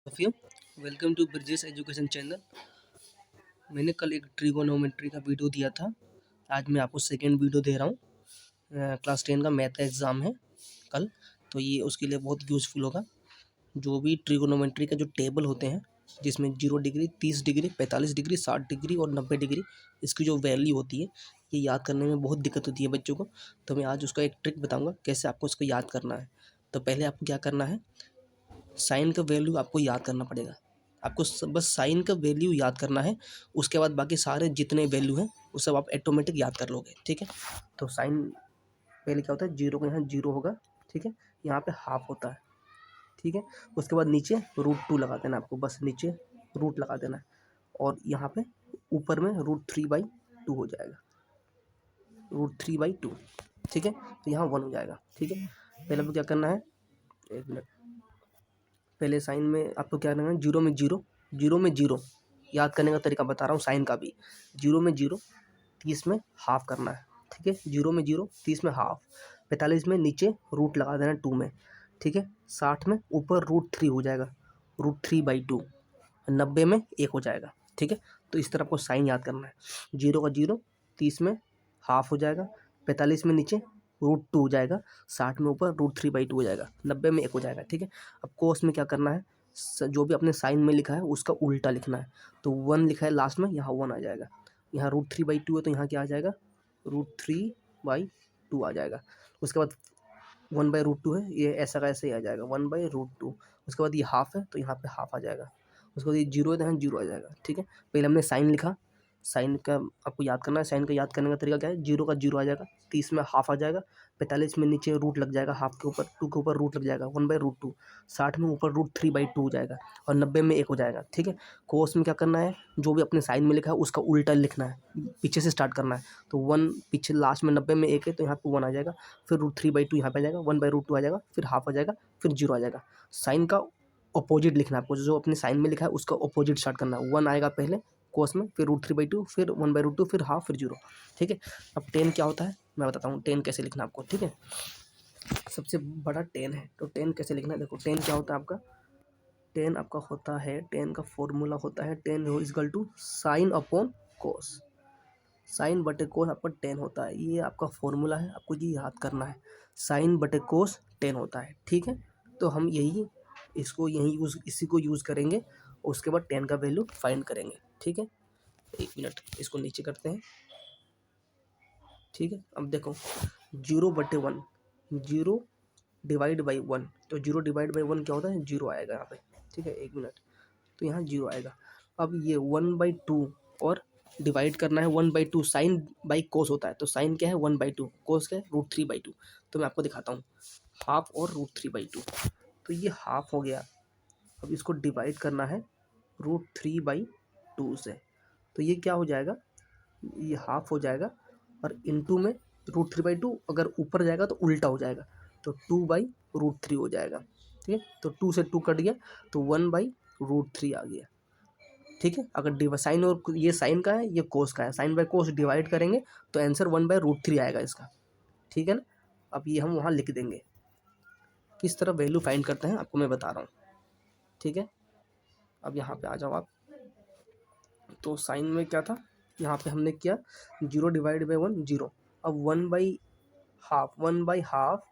Of you welcome to Brijesh education channel. मैंने कल एक ट्रिगोनोमेट्री का वीडियो दिया था। आज मैं आपको सेकेंड वीडियो दे रहा हूँ। क्लास 10 का मैथ का एग्ज़ाम है कल, तो ये उसके लिए बहुत यूज़फुल होगा। जो भी ट्रिगोनोमेट्री का जो टेबल होते हैं, जिसमें 0 डिग्री, 30 डिग्री, 45 डिग्री, 60 डिग्री और 90 डिग्री, इसकी जो वैल्यू होती है, ये याद करने में बहुत दिक्कत होती है बच्चों को। तो मैं आज उसका एक ट्रिक बताऊँगा कैसे आपको इसको याद करना है। तो पहले आपको क्या करना है, साइन का वैल्यू आपको याद करना पड़ेगा। आपको बस साइन का वैल्यू याद करना है। उसके बाद बाकी सारे जितने वैल्यू हैं वो सब आप ऑटोमेटिक याद कर लोगे। ठीक है, तो साइन पहले क्या होता है, जीरो का यहाँ जीरो होगा। ठीक है, यहाँ पे हाफ होता है। ठीक है, उसके बाद नीचे √2 लगा देना आपको, बस नीचे रूट लगा देना है। और यहाँ पे ऊपर में √3/2 हो जाएगा, √3/2। ठीक है, तो यहाँ 1 हो जाएगा। ठीक है, पहले आपको क्या करना है, एक मिनट, पहले साइन में आपको क्या करना है, जीरो में जीरो, जीरो में जीरो याद करने का तरीका बता रहा हूँ साइन का भी। जीरो में जीरो, 30 में हाफ करना है। ठीक है, जीरो में जीरो, 30 में हाफ, 45 में नीचे रूट लगा देना 2 में। ठीक है, 60 में ऊपर √3 हो जाएगा, √3/2, 90 में 1 हो जाएगा। ठीक है, तो इस तरह आपको साइन याद करना है। जीरो का जीरो, 30 में हाफ हो जाएगा, 45 में नीचे √2 हो जाएगा, 60 में ऊपर √3/2 हो जाएगा, 90 में 1 हो जाएगा। ठीक है, अब कोस में क्या करना है, जो भी अपने साइन में लिखा है उसका उल्टा लिखना है। तो 1 लिखा है लास्ट में, यहाँ 1 आ जाएगा। यहाँ √3/2 है तो यहाँ क्या आ जाएगा, √3/2 आ जाएगा। उसके बाद 1/√2 है, ये ऐसा का ऐसे ही आ जाएगा, 1/√2। उसके बाद ये हाफ है तो यहाँ पे हाफ आ जाएगा। उसके बाद ये जीरो है तो यहाँ जीरो आ जाएगा। ठीक है, पहले हमने साइन लिखा, साइन का आपको याद करना है। साइन का याद करने का तरीका क्या है, जीरो का जीरो आ जाएगा, 30 में हाफ आ जाएगा, 45 में नीचे रूट लग जाएगा, हाफ के ऊपर 2 के ऊपर रूट लग जाएगा, 1/√2, 60 में ऊपर √3/2 हो जाएगा और 90 में 1 हो जाएगा। ठीक है, कोस में क्या करना है, जो भी अपने साइन में लिखा है उसका उल्टा लिखना है, पीछे से स्टार्ट करना है। तो 1 पीछे लास्ट में 90 में 1 है तो यहाँ पे 1 आ जाएगा, फिर √3/2 यहाँ पे आ जाएगा, 1/√2 आ जाएगा, फिर हाफ आ जाएगा, फिर जीरो आ जाएगा। साइन का अपोजिट लिखना है आपको, जो अपने साइन में लिखा है उसका अपोजिट स्टार्ट करना है। 1 आएगा पहले कोस में, फिर √3/2, फिर 1/√2, फिर हाफ, फिर जीरो। ठीक है, अब 10 क्या होता है मैं बताता हूँ, 10 कैसे लिखना है आपको। ठीक है, सबसे बड़ा 10 है तो 10 कैसे लिखना है, देखो 10 क्या होता है आपका, 10 आपका होता है, 10 का फॉर्मूला होता है 10 equal to sine upon cos. Sine बटे कोस आपका 10 होता है, ये आपका फॉर्मूला है, आपको ये याद करना है। साइन बटे कोस 10 होता है। ठीक है, तो हम इसी को यूज़ करेंगे, उसके बाद 10 का वैल्यू फाइंड करेंगे। ठीक है, एक मिनट, इसको नीचे करते हैं। ठीक है, अब देखो 0/1, 0/1, तो 0/1 क्या होता है, जीरो आएगा यहाँ पे। ठीक है, एक मिनट, तो यहाँ जीरो आएगा। अब ये 1/2 और डिवाइड करना है 1/2, साइन बाई कोस होता है, तो साइन क्या है 1/2, कोस क्या है √3/2। तो मैं आपको दिखाता हूँ, हाफ और √3/2, तो ये हाफ हो गया। अब इसको डिवाइड करना है √3/2 से, तो ये क्या हो जाएगा, ये हाफ हो जाएगा, और इनटू में √3/2 अगर ऊपर जाएगा तो उल्टा हो जाएगा, तो 2/√3 हो जाएगा। ठीक है, तो 2 से 2 कट गया तो 1/√3 आ गया। ठीक है, अगर साइन, और ये साइन का है ये कोस का है, साइन बाय कोस डिवाइड करेंगे तो आंसर 1/√3 आएगा इसका। ठीक है ना, अब ये हम वहाँ लिख देंगे। किस तरह वैल्यू फाइंड करते हैं आपको मैं बता रहा हूँ। ठीक है, अब यहाँ पे आ जाओ आप, तो साइन में क्या था, यहाँ पे हमने किया 0/1 जीरो, अब 1/हाफ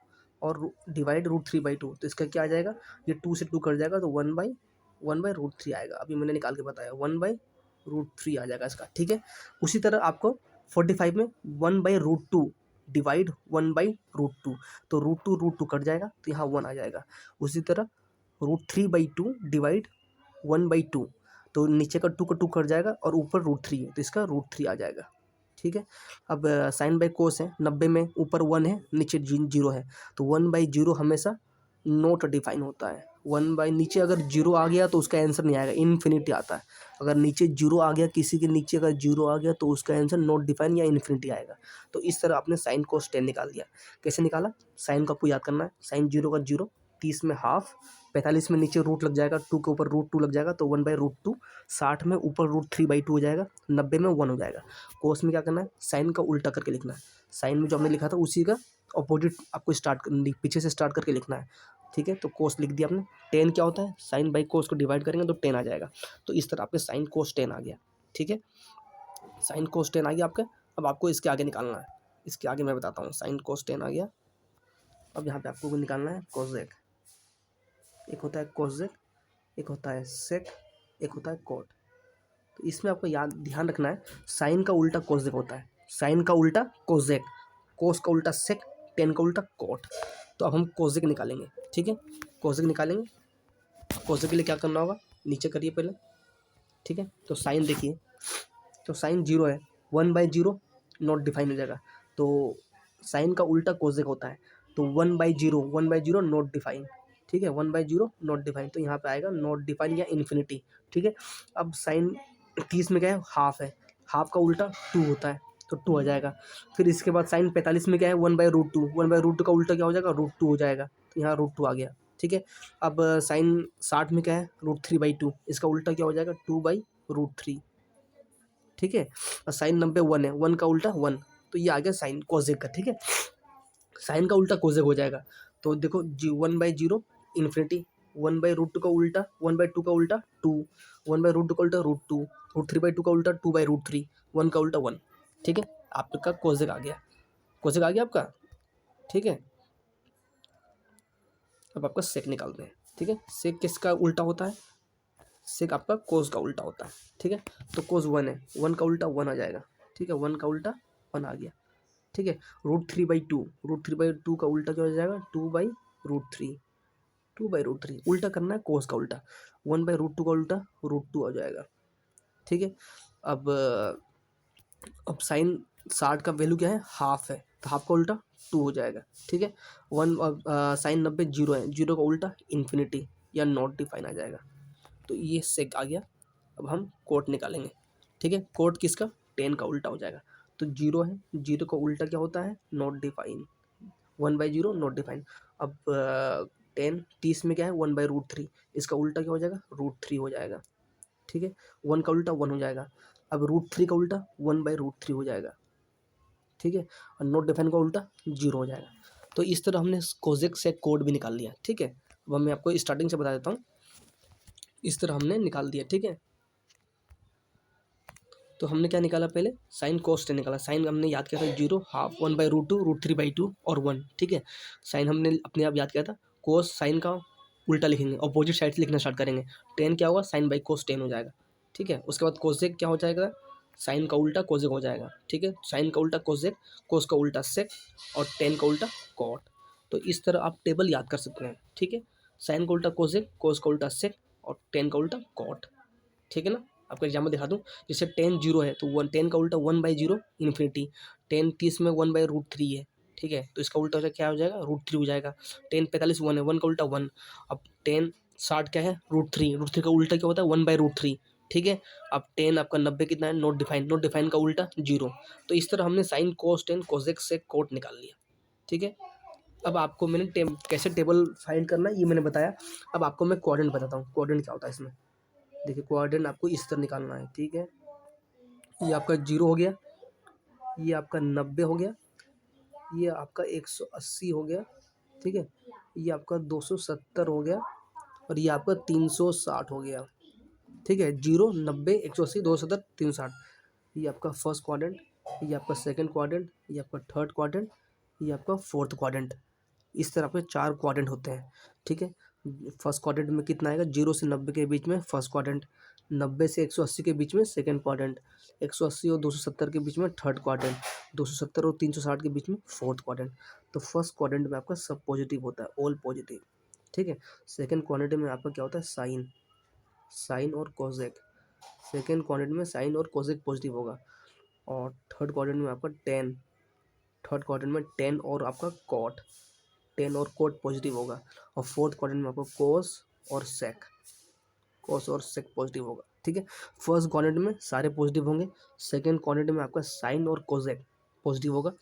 और डिवाइड √3/2, तो इसका क्या आ जाएगा, ये 2 से 2 कट जाएगा तो 1/√3 आएगा। अभी मैंने निकाल के बताया 1/√3 आ जाएगा इसका। ठीक है, उसी तरह आपको 45 में 1/√2 डिवाइड 1/√2, तो √2 कट जाएगा तो यहाँ 1 आ जाएगा। उसी तरह √3/2 डिवाइड 1/2, तो नीचे का 2 का 2 कट जाएगा और ऊपर √3 है तो इसका √3 आ जाएगा। ठीक है, अब साइन बाई कोस है, 90 में ऊपर 1 है नीचे जीरो है, तो 1/0 हमेशा नॉट डिफाइन होता है। 1 नीचे अगर जीरो आ गया तो उसका आंसर नहीं आएगा, इन्फिनिटी आता है। अगर नीचे जीरो आ गया, किसी के नीचे अगर जीरो आ गया तो उसका आंसर नॉट डिफाइन या इन्फिनिटी आएगा। तो इस तरह आपने साइन कोस 10 निकाल दिया। कैसे निकाला, साइन को आपको याद करना है, साइन जीरो का जीरो, 30 में हाफ, 45 में नीचे रूट लग जाएगा, 2 के ऊपर √2 लग जाएगा तो 1/√2, 60 में ऊपर √3/2 हो जाएगा, 90 में 1 हो जाएगा। कोस में क्या करना है, साइन का उल्टा करके लिखना है। साइन में जो हमने लिखा था उसी का अपोजिट आपको पीछे से स्टार्ट करके लिखना है। ठीक है, तो कोस लिख दिया आपने। टेन क्या होता है, साइन बाई कोस को डिवाइड करेंगे तो 10 आ जाएगा। तो इस तरह आपके साइन कोस 10 आ गया। ठीक है, साइन कोस 10 आ गया आपका। अब आपको इसके आगे निकालना है, इसके आगे मैं बताता हूँ। साइन कोस 10 आ गया। अब यहाँ पे आपको निकालना है कोसेक। एक होता है कोसेक, एक होता है सेक, एक होता है कोट। तो इसमें आपको याद ध्यान रखना है, साइन का उल्टा कोसेक होता है, साइन का उल्टा कोसेक, कोस का उल्टा सेक, टेन का उल्टा कोट। तो अब हम कोसेक निकालेंगे। ठीक है, कोसेक निकालेंगे। कोसेक के लिए क्या करना होगा, नीचे करिए पहले। ठीक है, तो साइन देखिए, तो साइन 0 है, 1/0 नॉट डिफाइन हो जाएगा। तो साइन का उल्टा कोसेक होता है, तो 1/0, 1/0 नॉट डिफाइन। ठीक है, 1/0 नॉट डिफाइन, तो यहाँ पे आएगा नॉट डिफाइन या इन्फिनिटी। ठीक है, अब साइन 30 में क्या है, हाफ है, हाफ का उल्टा 2 होता है, तो 2 आ जाएगा। फिर इसके बाद साइन 45 में क्या है, 1/√2, 1/√2 का उल्टा क्या हो जाएगा, √2 हो जाएगा, तो यहाँ √2 आ गया। ठीक है, अब साइन 60 में क्या है, √3/2, इसका उल्टा क्या हो जाएगा, 2/√3। ठीक है, और साइन 90 1 है, 1 का उल्टा 1, तो ये आ गया साइन कोसेक का। ठीक है, साइन का उल्टा कोसेक हो जाएगा। तो देखो जी, 1/0 इन्फिनिटी, 1/√2 का उल्टा, 1/2 का उल्टा 2, 1/√2 का उल्टा √2, √3/2 का उल्टा 2/√3, 1 का उल्टा 1। ठीक है, आपका कोसेक आ गया, कोसेक आ गया आपका। ठीक है, अब आपका सेक निकालते हैं। ठीक है, सेक किसका उल्टा होता है, सेक आपका कोस का उल्टा होता है। ठीक है, तो कोस 1 है, 1 का उल्टा 1 आ जाएगा। ठीक है, 1 का उल्टा 1 आ गया। ठीक है, √3/2, √3/2 का उल्टा क्या हो जाएगा, 2/√3, 2/√3 उल्टा करना है कोस का उल्टा, 1/√2 का उल्टा √2 हो जाएगा। ठीक है, अब साइन 60 का वैल्यू क्या है, हाफ है, तो हाफ का उल्टा 2 हो जाएगा। ठीक है, साइन 90 0 है, 0 का उल्टा इन्फिनिटी या नॉट डिफाइन आ जाएगा। तो ये सेक आ गया। अब हम कोट निकालेंगे। ठीक है, कोट किसका, 10 का उल्टा हो जाएगा। तो 0 है, 0 का उल्टा क्या होता है, नॉट डिफाइन, 1/0 नॉट डिफाइन। अब 10 30 में क्या है, 1/√3, इसका उल्टा क्या हो जाएगा, √3 हो जाएगा। ठीक है, 1 का उल्टा 1 हो जाएगा। अब √3 का उल्टा 1/√3 हो जाएगा। ठीक है, और नॉट डिफाइन का उल्टा 0 हो जाएगा। तो इस तरह हमने कोसेक से कोड भी निकाल लिया। ठीक है, अब मैं आपको स्टार्टिंग से बता देता हूँ। इस तरह हमने निकाल दिया। ठीक है, तो हमने क्या निकाला, पहले साइन कोस 10 निकाला। साइन हमने याद किया था 0, हाफ, 1/√2, √3/2 और 1। ठीक है, साइन हमने अपने आप याद किया था। कोस साइन का उल्टा लिखेंगे, अपोजिट साइड से लिखना स्टार्ट करेंगे। 10 क्या होगा, साइन बाई कोस 10 हो जाएगा। ठीक है, उसके बाद कोसेक क्या हो जाएगा, साइन का उल्टा कोसेक हो जाएगा। ठीक है, साइन का उल्टा कोसेक, कोस का उल्टा सेक और 10 का उल्टा कॉट। तो इस तरह आप टेबल याद कर सकते हैं। ठीक है, साइन का उल्टा कोसेक, कोस का उल्टा सेक और 10 का उल्टा कॉट। ठीक है ना, आपको एग्जाम्पल दिखा दूँ। जैसे 10 0 है, तो 10 का उल्टा 1/0 इन्फिनिटी। 10 30 में 1/√3 है। ठीक है, तो इसका उल्टा क्या हो जाएगा, √3 हो जाएगा। 10 45 1 है, 1 का उल्टा 1। अब 10 60 क्या है, √3, √3 का उल्टा क्या होता है, 1/√3। ठीक है, अब 10 आपका 90 कितना है, नॉट डिफाइन, नॉट डिफाइन का उल्टा 0। तो इस तरह हमने साइन कोस 10 कोसेक से कोट निकाल लिया। ठीक है, अब आपको मैंने कैसे टेबल फाइंड करना है ये मैंने बताया। अब आपको मैं कोऑर्डिनेट बताता हूँ, कोऑर्डिनेट क्या होता है इसमें। देखिए, कोऑर्डिनेट आपको इस तरह निकालना है। ठीक है, ये आपका 0 हो गया, ये आपका 90 हो गया, ये आपका 180 हो गया। ठीक है, ये आपका 270 हो गया और ये आपका 360 हो गया। ठीक है, 0 90 180 270 360। ये आपका फर्स्ट क्वाड्रेंट, ये आपका सेकंड क्वाड्रेंट, ये आपका थर्ड क्वाड्रेंट, ये आपका फोर्थ क्वाड्रेंट। इस तरह आपके 4 क्वाड्रेंट होते हैं। ठीक है, फर्स्ट क्वाड्रेंट में कितना आएगा, 0 से 90 के बीच में फर्स्ट क्वाड्रेंट, 90 से 180 के बीच में सेकंड क्वाड्रेंट, 180 और 270 के बीच में थर्ड क्वाड्रेंट, 270 और 360 के बीच में फोर्थ क्वाड्रेंट। तो फर्स्ट क्वाड्रेंट में आपका सब पॉजिटिव होता है, ऑल पॉजिटिव। ठीक है, सेकंड क्वाड्रेंट में आपका क्या होता है, साइन, साइन और कोसेक। सेकंड क्वाड्रेंट में साइन और कोसेक पॉजिटिव होगा। और थर्ड क्वाड्रेंट में आपका टेन, थर्ड क्वाड्रेंट में टेन और आपका कॉट, टेन और कोट पॉजिटिव होगा। और फोर्थ क्वाड्रेंट में आपको कोस और सेक, कोस और सेक पॉजिटिव होगा। ठीक है, फर्स्ट क्वाड्रेंट में सारे पॉजिटिव होंगे। सेकंड क्वाड्रेंट में आपका साइन और कोसेक पॉजिटिव होगा।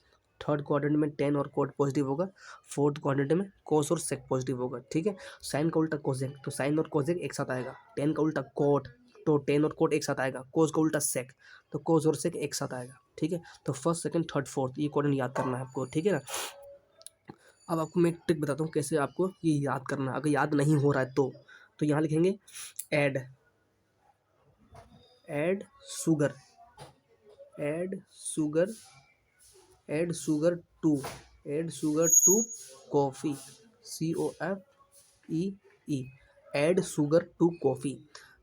थर्ड क्वाड्रेंट में टेन और कोट पॉजिटिव होगा। फोर्थ क्वाड्रेंट में कोस और सेक पॉजिटिव होगा। ठीक है, साइन का उल्टा कोसेक, तो साइन और कोसेक एक साथ आएगा। टेन का उल्टा कोट, तो टेन और कोट एक साथ आएगा। कोस का उल्टा सेक, तो कोस और सेक एक साथ आएगा। ठीक है, तो फर्स्ट सेकंड थर्ड फोर्थ ये क्वाड्रेंट याद करना है आपको। ठीक है ना, अब आपको मैं एक ट्रिक बताता हूँ कैसे आपको ये याद करना है। अगर याद नहीं हो रहा है तो यहाँ लिखेंगे add sugar add sugar add sugar to coffee COFEE add sugar to coffee.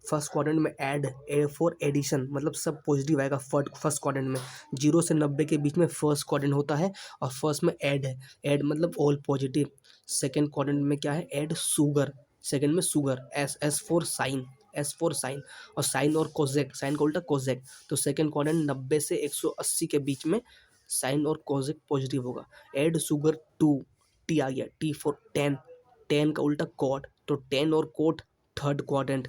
First quadrant में ऐड फॉर एडिशन, मतलब सब पॉजिटिव आएगा। फर्स्ट क्वाड्रेंट में 0 से 90 के बीच में फर्स्ट क्वाड्रेंट होता है और फर्स्ट में ऐड है, ऐड मतलब ऑल पॉजिटिव। सेकेंड क्वाड्रेंट में क्या है, ऐड शुगर, सेकेंड में शुगर, एस फॉर साइन और साइन और कोजेक, साइन का उल्टा कोजेक। तो सेकेंड क्वाड्रेंट 90 से 180 के बीच में साइन और कोजेक पॉजिटिव होगा। ऐड शुगर टू, टी आ गया, टी फॉर 10, 10 का उल्टा कॉट, तो 10 और कोट थर्ड क्वाड्रेंट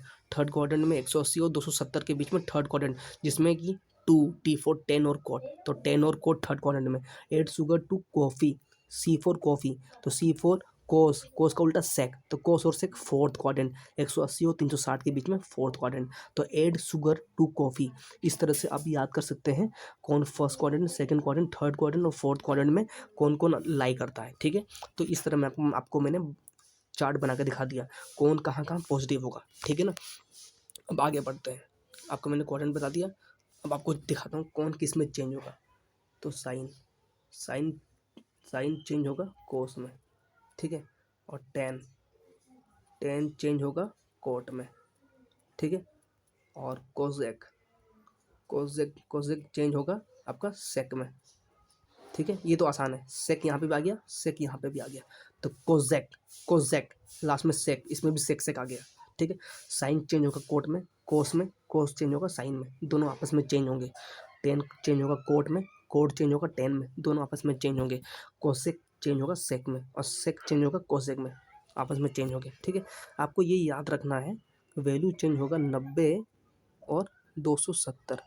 में 180 और 270 के बीच में थर्ड क्वाड्रेंट, जिसमें कि टू, टी फॉर 10 और कोट, तो 10 और कोट थर्ड क्वाड्रेंट में। Add sugar to coffee, C for coffee, तो सी फॉर कोस का उल्टा सेक, तो कोस और सेक फोर्थ क्वाड्रेंट, 180 और 360 के बीच में फोर्थ क्वाड्रेंट। तो ऐड शुगर टू कॉफ़ी। इस तरह से आप याद कर सकते हैं कौन first quadrant, second quadrant, third quadrant और फोर्थ क्वाड्रेंट में कौन कौन लाई करता है। ठीक है, तो इस तरह मैं आपको मैंने चार्ट बना के दिखा दिया कौन कहाँ कहाँ पॉजिटिव होगा। ठीक है ना, अब आगे बढ़ते हैं। आपको मैंने क्वाड्रेंट बता दिया, अब आपको दिखाता हूँ कौन किस में चेंज होगा। तो साइन साइन साइन चेंज होगा कोस में, ठीक है, और टेन चेंज होगा कोट में, ठीक है, और कोजेक चेंज होगा आपका सेक में। ठीक है, ये तो आसान है, सेक यहाँ पे भी आ गया, सेक यहाँ पे भी आ गया, तो कोजेक लास्ट में सेक, इसमें भी सेक आ गया। ठीक है, साइन चेंज होगा कोट में, कोस चेंज होगा साइन में, दोनों आपस में चेंज होंगे। टेन चेंज होगा कोट में, कोट चेंज होगा टेन में, दोनों आपस में चेंज होंगे। कोसेक चेंज होगा सेक में और सेक चेंज होगा कोसेक में, आपस में चेंज होंगे। ठीक है, आपको ये याद रखना है, वैल्यू चेंज होगा 90 और 270,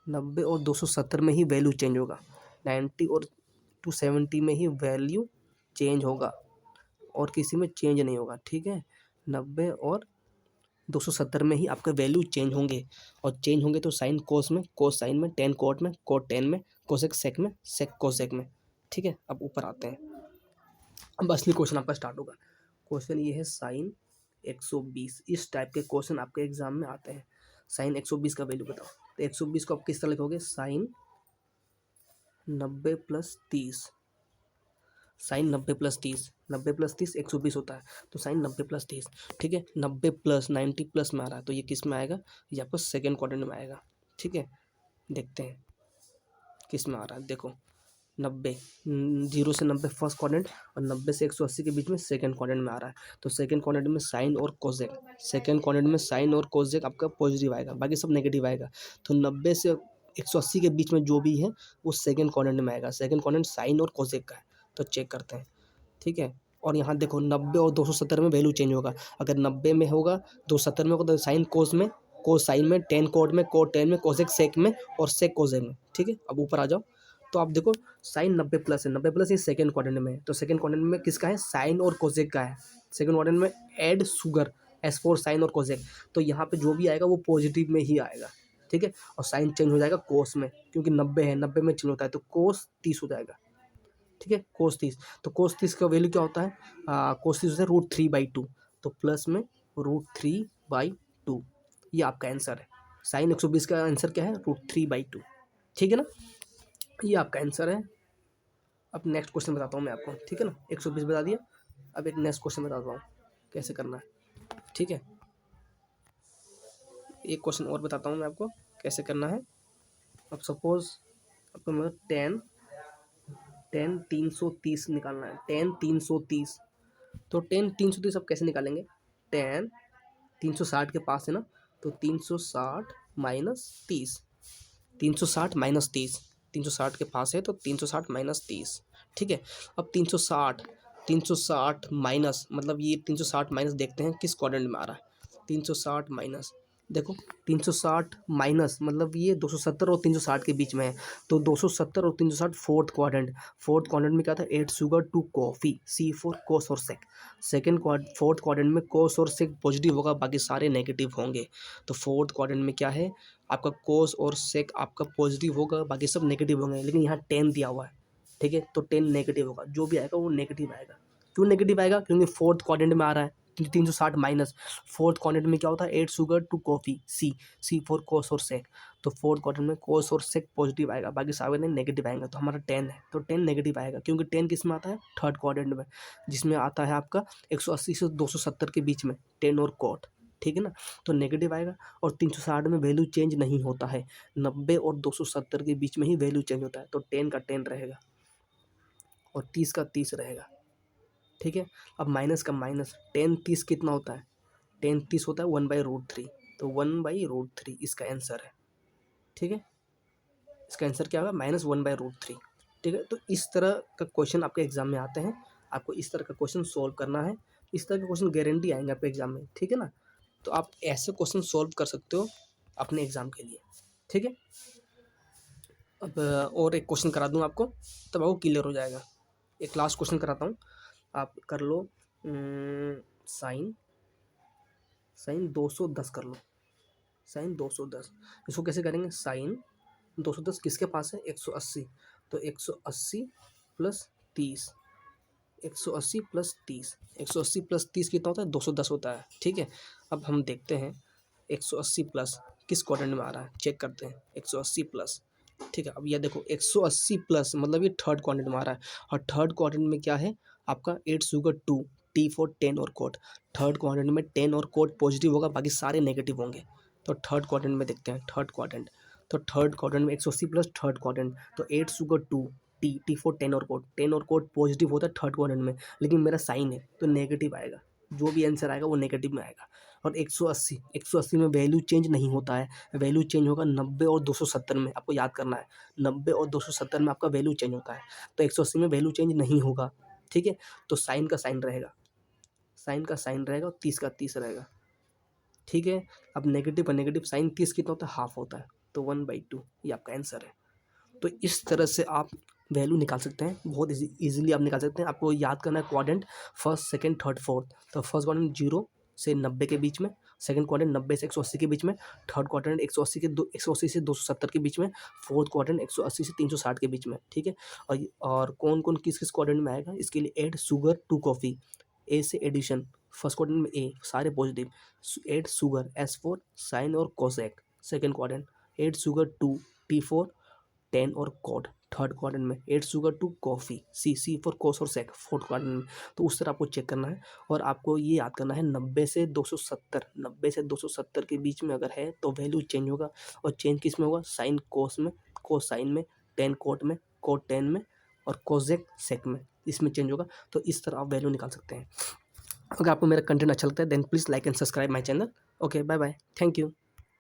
90 और 270 में ही वैल्यू चेंज होगा। 90 और 270 में ही वैल्यू चेंज होगा और किसी में चेंज नहीं होगा। ठीक है, 90 और 270 में ही आपका वैल्यू चेंज होंगे, और चेंज होंगे तो साइन कोस में, कोस साइन में, टेन कोट में, कोट टेन में, कोसेक सेक में, सेक कोसेक में। ठीक है, अब ऊपर आते हैं, अब असली क्वेश्चन आपका स्टार्ट होगा। क्वेश्चन ये है साइन 120, इस टाइप के क्वेश्चन आपके एग्जाम में आते हैं। साइन 120 का वैल्यू बताओ, तो 120 को आप किस तरह लिखोगे, sine 90 plus 30, sine 90 plus 30, 90 plus 30 120 होता है, तो साइन 90 प्लस 30। ठीक है, 90 प्लस 90 प्लस में आ रहा है, तो ये किस में आएगा, ये आपको सेकेंड क्वाड्रेंट में आएगा। ठीक है, देखते हैं किस में आ रहा है। देखो 90, 0 से 90 फर्स्ट क्वाड्रेंट और 90 से 180 के बीच में सेकंड क्वाड्रेंट में आ रहा है, तो सेकंड क्वाड्रेंट में साइन और कोजेक, सेकंड क्वाड्रेंट में साइन और कोजेक आपका पॉजिटिव आएगा, बाकी सब नेगेटिव आएगा। तो 90 से 180 के बीच में जो भी है वो सेकंड क्वाड्रेंट में आएगा, सेकंड क्वाड्रेंट साइन और कोजेक का है, तो चेक करते हैं। ठीक है, और यहाँ देखो 90 और 270 में वैल्यू चेंज होगा, अगर 90 में होगा 270 में होगा तो साइन कोस में, कोस साइन में, टेन कोट में, कोट टेन में, कोसेक सेक में और सेक कोजेक में। ठीक है, अब ऊपर आ जाओ, तो आप देखो साइन 90 प्लस है, 90 प्लस ये सेकंड क्वाड्रेंट में है, तो सेकंड क्वाड्रेंट में किसका है, साइन और कोसेक का है। सेकंड क्वाड्रेंट में add sugar, S four sine और कोसेक, तो यहाँ पे जो भी आएगा वो पॉजिटिव में ही आएगा। ठीक है, और साइन चेंज हो जाएगा कोस में, क्योंकि 90 है, 90 में चेंज होता है, तो कोस 30 हो जाएगा। ठीक है, कोस 30, तो कोस 30 का वैल्यू क्या होता है, कोस 30 होता है √3/2, तो प्लस में √3/2, ये आपका आंसर है। साइन 120 का आंसर क्या है, √3/2। ठीक है ना, ये आपका आंसर है। अब नेक्स्ट क्वेश्चन बताता हूँ मैं आपको, ठीक है ना, 120 बता दिया, अब एक नेक्स्ट क्वेश्चन बताता हूँ कैसे करना है। ठीक है, एक क्वेश्चन और बताता हूँ मैं आपको कैसे करना है। अब सपोज आपको मैं 10 330 निकालना है, 10 330, तो 10 330 आप कैसे निकालेंगे, 10 360 के पास है ना, तो 360 माइनस 30, 360 माइनस 30, 360 के पास है तो 360 माइनस 30। ठीक है, अब 360 माइनस, मतलब ये 360 माइनस देखते हैं किस क्वाड्रेंट में आ रहा है। 360 माइनस, देखो 360 माइनस मतलब ये 270 और 360 के बीच में है, तो 270 और 360 फोर्थ क्वाड्रेंट में क्या था, add sugar to coffee, C for cos और सेक। फोर्थ क्वाड्रेंट में कोस और सेक पॉजिटिव होगा, बाकी सारे नेगेटिव होंगे। तो फोर्थ क्वाड्रेंट में क्या है, आपका कोस और सेक आपका पॉजिटिव होगा, बाकी सब नेगेटिव होंगे, लेकिन यहाँ 10 दिया हुआ है, ठीक है। तो 10 नेगेटिव होगा, जो भी आएगा वो नेगेटिव आएगा। क्यों नेगेटिव आएगा? क्योंकि फोर्थ क्वाड्रेंट में आ रहा है। 360 माइनस फोर्थ क्वाड्रेंट में क्या होता है? 8 sugar 2 coffee, C for cos और सेक। तो फोर्थ क्वाड्रेंट में कोस और सेक पॉजिटिव आएगा, बाकी सारे नेगेटिव आएंगे। तो हमारा 10 है, तो 10 नेगेटिव आएगा, क्योंकि 10 किस में आता है? थर्ड क्वाड्रेंट में, जिसमें आता है आपका 180 से 270 के बीच में 10 और कॉट, ठीक है ना। तो नेगेटिव आएगा। और 360 में वैल्यू चेंज नहीं होता है, 90 और 270 के बीच में ही वैल्यू चेंज होता है। तो 10 का 10 रहेगा और 30 का 30 रहेगा, ठीक है। अब माइनस का माइनस, 10 30 कितना होता है? 10 30 होता है 1/√3। तो 1/√3 इसका आंसर है, ठीक है। इसका आंसर क्या होगा? -1/√3, ठीक है। तो इस तरह का क्वेश्चन आपके एग्जाम में आते हैं, आपको इस तरह का क्वेश्चन सोल्व करना है। इस तरह के क्वेश्चन गारंटी आएंगे आपके एग्जाम में, ठीक है ना। तो आप ऐसे क्वेश्चन सोल्व कर सकते हो अपने एग्जाम के लिए, ठीक है। अब और एक क्वेश्चन करा दूँ आपको, तब आपको क्लियर हो जाएगा। एक लास्ट क्वेश्चन कराता हूँ, आप कर लो। साइन 210 कर लो, साइन 210। इसको कैसे करेंगे? साइन 210 किसके पास है? 180। तो 180 प्लस 30, 180 प्लस 30, 180 प्लस 30 कितना होता है? 210 होता है, ठीक है। अब हम देखते हैं 180 प्लस किस क्वाड्रेंट में आ रहा है, चेक करते हैं। 180 प्लस, ठीक है। अब यह देखो 180 प्लस मतलब ये थर्ड क्वाड्रेंट में आ रहा है, और थर्ड क्वाड्रेंट में क्या है आपका? 8 शुगर 2 टी फॉर 10 और कोट। थर्ड क्वाड्रेंट में 10 और कोट पॉजिटिव होगा, बाकी सारे नेगेटिव होंगे। तो थर्ड क्वाड्रेंट में देखते हैं, थर्ड क्वाड्रेंट। तो थर्ड क्वाड्रेंट में 180 प्लस थर्ड क्वाड्रेंट, तो 8 शुगर 2 टी फॉर 10 और कोट। 10 और कोट पॉजिटिव होता है थर्ड क्वाड्रेंट में, लेकिन मेरा साइन है तो नेगेटिव आएगा। जो भी आंसर आएगा वो नेगेटिव में आएगा। और 180 में वैल्यू चेंज नहीं होता है, वैल्यू चेंज होगा 90 और 270 में। आपको याद करना है, 90 और 270 में आपका वैल्यू चेंज होता है। तो 180 में वैल्यू चेंज नहीं होगा, ठीक है। तो साइन का साइन रहेगा, साइन का साइन रहेगा, और 30 का 30 रहेगा, ठीक है। अब नेगेटिव का नेगेटिव, साइन 30 कितना होता है? हाफ होता है। तो 1/2 ये आपका आंसर है। तो इस तरह से आप वैल्यू निकाल सकते हैं, बहुत इजीली आप निकाल सकते हैं। आपको याद करना है quadrant, first second third fourth. तो फर्स्ट क्वाड्रेंट 0 से 90 के बीच में, सेकंड क्वाड्रेंट 90 से 180 के बीच में, थर्ड क्वाड्रेंट 180 से 270 के बीच में, फोर्थ क्वाड्रेंट 180 से 360 के बीच में, ठीक है। और कौन कौन किस किस क्वाड्रेंट में आएगा, इसके लिए ऐड शुगर 2 कॉफ़ी, ए से एडिशन, फर्स्ट क्वाड्रेंट में ए सारे positive, add sugar S for sine और cosec, second quadrant add sugar 2 T for 10 और कॉड, थर्ड क्वाड्रेंट में 8 sugar 2 coffee, C for cos और सेक, फोर्थ क्वाड्रेंट में। तो उस तरह आपको चेक करना है, और आपको ये याद करना है 90 से 270 के बीच में अगर है तो वैल्यू चेंज होगा। और चेंज किस में होगा? साइन कोस में, कोस साइन में, 10 कोट में, कोट 10 में, और कोजेक सेक में, इसमें चेंज होगा। तो इस तरह आप वैल्यू निकाल सकते हैं। अगर आपको मेरा कंटेंट अच्छा लगता है then please like and subscribe my channel. Okay, bye bye, thank you.